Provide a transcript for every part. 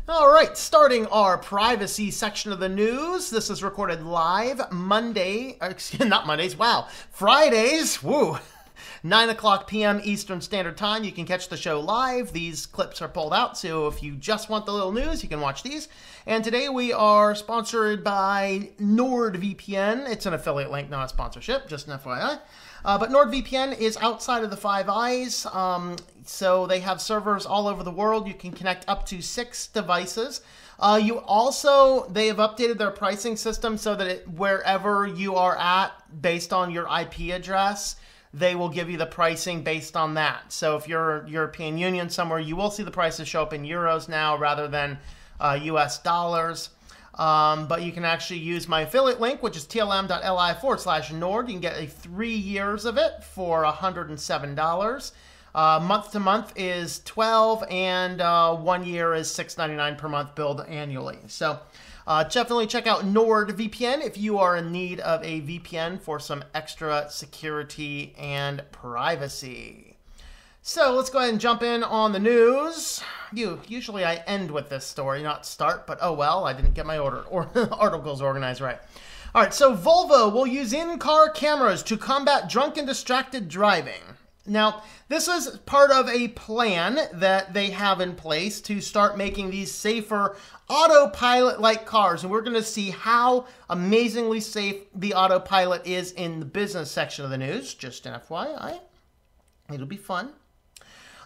All right, starting our privacy section of the news. This is recorded live Monday, not Mondays, wow, Fridays, woo, 9 o'clock p.m. Eastern Standard Time. You can catch the show live. These clips are pulled out, so if you just want the little news, you can watch these. And today we are sponsored by NordVPN. It's an affiliate link, not a sponsorship, just an FYI. But NordVPN is outside of the Five Eyes, so they have servers all over the world. You can connect up to 6 devices. They have updated their pricing system so that wherever you are at, based on your IP address, they will give you the pricing based on that. So if you're European Union somewhere, you will see the prices show up in euros now rather than US dollars. But you can actually use my affiliate link, which is tlm.li/Nord. You can get 3 years of it for $107. Month to month is $12, and 1 year is $6.99 per month billed annually. So definitely check out NordVPN if you are in need of a VPN for some extra security and privacy. So let's go ahead and jump in on the news. Usually I end with this story, not start, but oh well, I didn't get my articles organized right. All right, so Volvo will use in-car cameras to combat drunk and distracted driving. Now, this is part of a plan that they have in place to start making these safer autopilot-like cars. And we're going to see how amazingly safe the autopilot is in the business section of the news. Just an FYI. It'll be fun.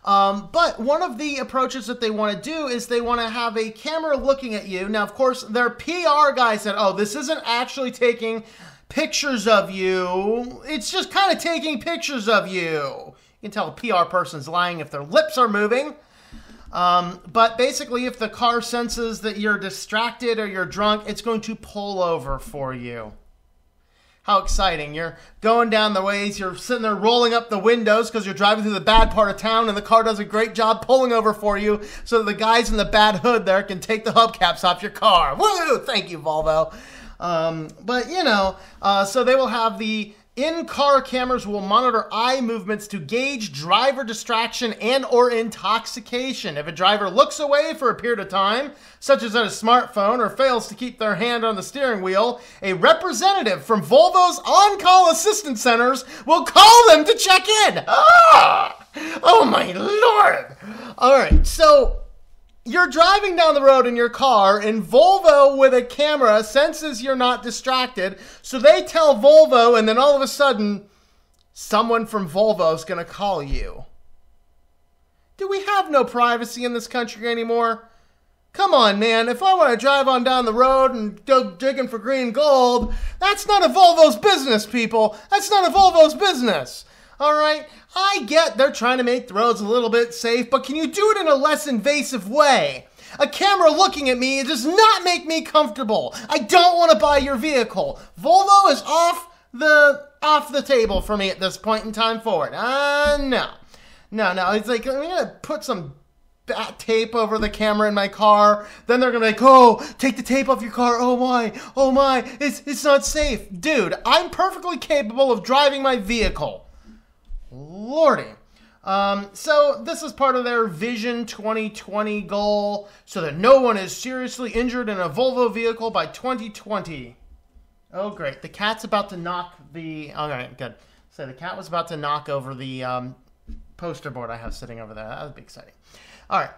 But one of the approaches that they want to do is they want to have a camera looking at you. Now, of course, their PR guy said, oh, this isn't actually taking pictures of you. It's just kind of taking pictures of you. You can tell a PR person's lying if their lips are moving. But basically, if the car senses that you're distracted or you're drunk, it's going to pull over for you. How exciting. You're going down the ways, you're sitting there rolling up the windows because you're driving through the bad part of town, and the car does a great job pulling over for you so that the guys in the bad hood there can take the hubcaps off your car. Woo! Thank you, Volvo. So they will have the in-car cameras will monitor eye movements to gauge driver distraction and or intoxication. If a driver looks away for a period of time, such as at a smartphone, or fails to keep their hand on the steering wheel, a representative from Volvo's on-call assistance centers will call them to check in. Oh my Lord. All right, so you're driving down the road in your car, and Volvo with a camera senses you're not distracted, so they tell Volvo, and then all of a sudden, someone from Volvo is going to call you. Do we have no privacy in this country anymore? Come on, man. If I want to drive on down the road and go digging for green gold, that's none of Volvo's business, people. That's none of Volvo's business. All right, I get they're trying to make the roads a little bit safe, but can you do it in a less invasive way? A camera looking at me does not make me comfortable. I don't want to buy your vehicle. Volvo is off the table for me at this point in time forward. No. It's like, I'm going to put some tape over the camera in my car. Then they're going to be like, oh, take the tape off your car. Oh my, it's not safe. Dude, I'm perfectly capable of driving my vehicle. Lordy. So this is part of their Vision 2020 goal, so that no one is seriously injured in a Volvo vehicle by 2020. Oh, great. The cat's about to knock the... All right, good. So the cat was about to knock over the poster board I have sitting over there. That would be exciting. All right.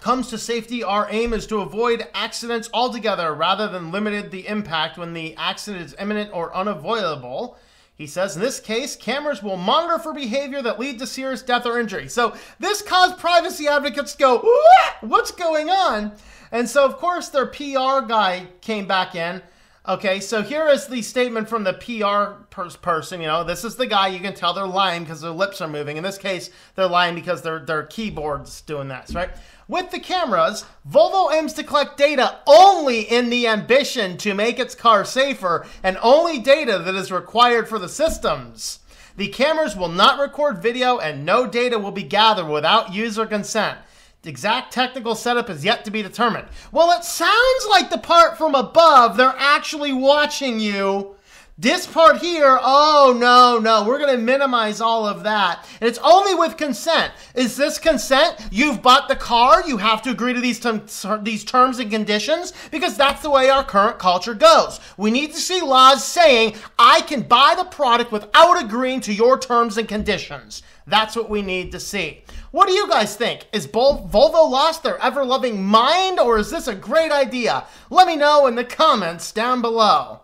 Comes to safety, our aim is to avoid accidents altogether rather than limited the impact when the accident is imminent or unavoidable. He says, in this case, cameras will monitor for behavior that lead to serious death or injury. So this caused privacy advocates to go, what's going on? And so, of course, their PR guy came back in. Okay, so here is the statement from the PR person. You know, this is the guy. You can tell they're lying because their lips are moving. In this case, they're lying because their keyboard's doing this, right? With the cameras, Volvo aims to collect data only in the ambition to make its car safer, and only data that is required for the systems. The cameras will not record video, and no data will be gathered without user consent. The exact technical setup is yet to be determined. Well, it sounds like the part from above, they're actually watching you This part here, oh, no, we're going to minimize all of that. And it's only with consent. Is this consent? You've bought the car. You have to agree to these terms and conditions, because that's the way our current culture goes. We need to see laws saying, I can buy the product without agreeing to your terms and conditions. That's what we need to see. What do you guys think? Is Volvo lost their ever-loving mind, or is this a great idea? Let me know in the comments down below.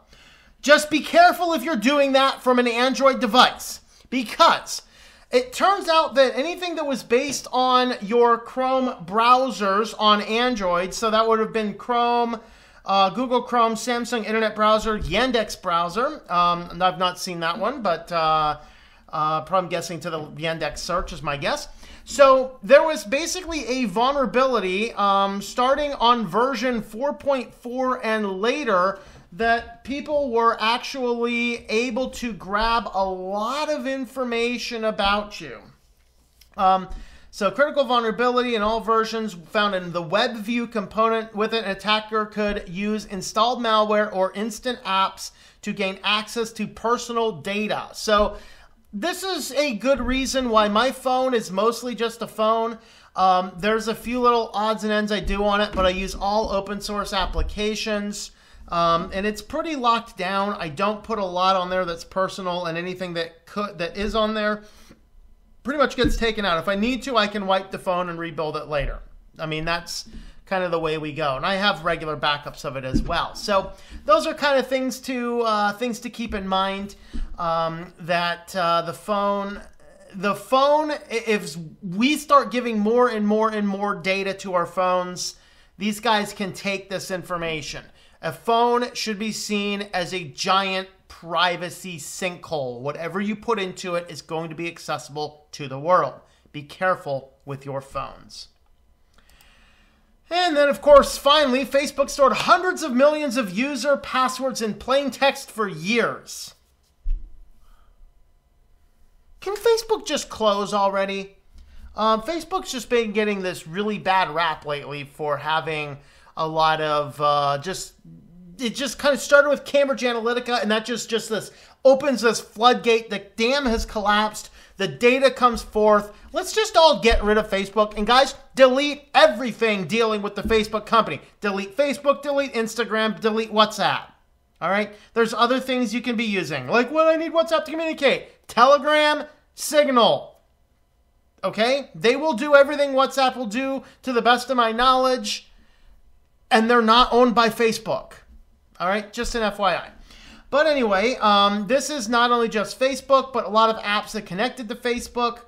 Just be careful if you're doing that from an Android device, because it turns out that anything that was based on your Chrome browsers on Android, so that would have been Chrome, Google Chrome, Samsung Internet Browser, Yandex Browser. And I've not seen that one, but probably guessing to the Yandex search is my guess. So there was basically a vulnerability starting on version 4.4 and later, that people were actually able to grab a lot of information about you. So critical vulnerability in all versions found in the web view component. With it, an attacker could use installed malware or instant apps to gain access to personal data. So this is a good reason why my phone is mostly just a phone. There's a few little odds and ends I do on it, but I use all open source applications. And it's pretty locked down. I don't put a lot on there that's personal, and anything that is on there pretty much gets taken out. If I need to, I can wipe the phone and rebuild it later. I mean, that's kind of the way we go. And I have regular backups of it as well. So those are kind of things to keep in mind, that the phone, if we start giving more and more and more data to our phones, these guys can take this information. A phone should be seen as a giant privacy sinkhole. Whatever you put into it is going to be accessible to the world. Be careful with your phones. And then, of course, finally, Facebook stored hundreds of millions of user passwords in plain text for years. Can Facebook just close already? Facebook's just been getting this really bad rap lately for having a lot of it just kind of started with Cambridge Analytica, and that just this opens this floodgate. The dam has collapsed. The data comes forth. Let's just all get rid of Facebook. And guys, delete everything dealing with the Facebook company. Delete Facebook, delete Instagram, delete WhatsApp. All right? There's other things you can be using. Like what I need WhatsApp to communicate. Telegram, Signal. Okay? They will do everything WhatsApp will do to the best of my knowledge. And they're not owned by Facebook. All right, just an FYI. But anyway, this is not only just Facebook, but a lot of apps that connected to Facebook.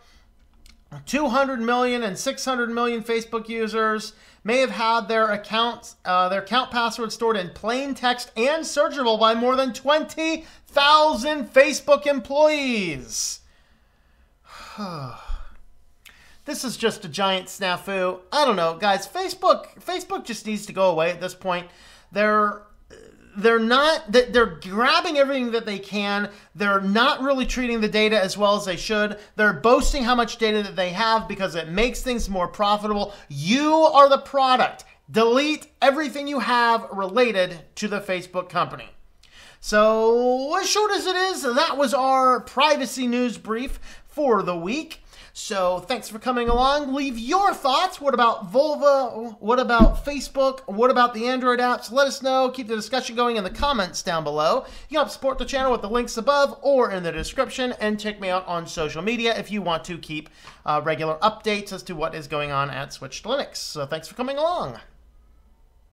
200 million and 600 million Facebook users may have had their account password stored in plain text and searchable by more than 20,000 Facebook employees. This is just a giant snafu. I don't know, guys. Facebook just needs to go away at this point. They're grabbing everything that they can. They're not really treating the data as well as they should. They're boasting how much data that they have because it makes things more profitable. You are the product. Delete everything you have related to the Facebook company. So, as short as it is, that was our privacy news brief for the week. So thanks for coming along. Leave your thoughts. What about Volvo? What about Facebook? What about the Android apps? Let us know. Keep the discussion going in the comments down below. You can help support the channel with the links above or in the description, and check me out on social media if you want to keep regular updates as to what is going on at Switched to Linux. So thanks for coming along.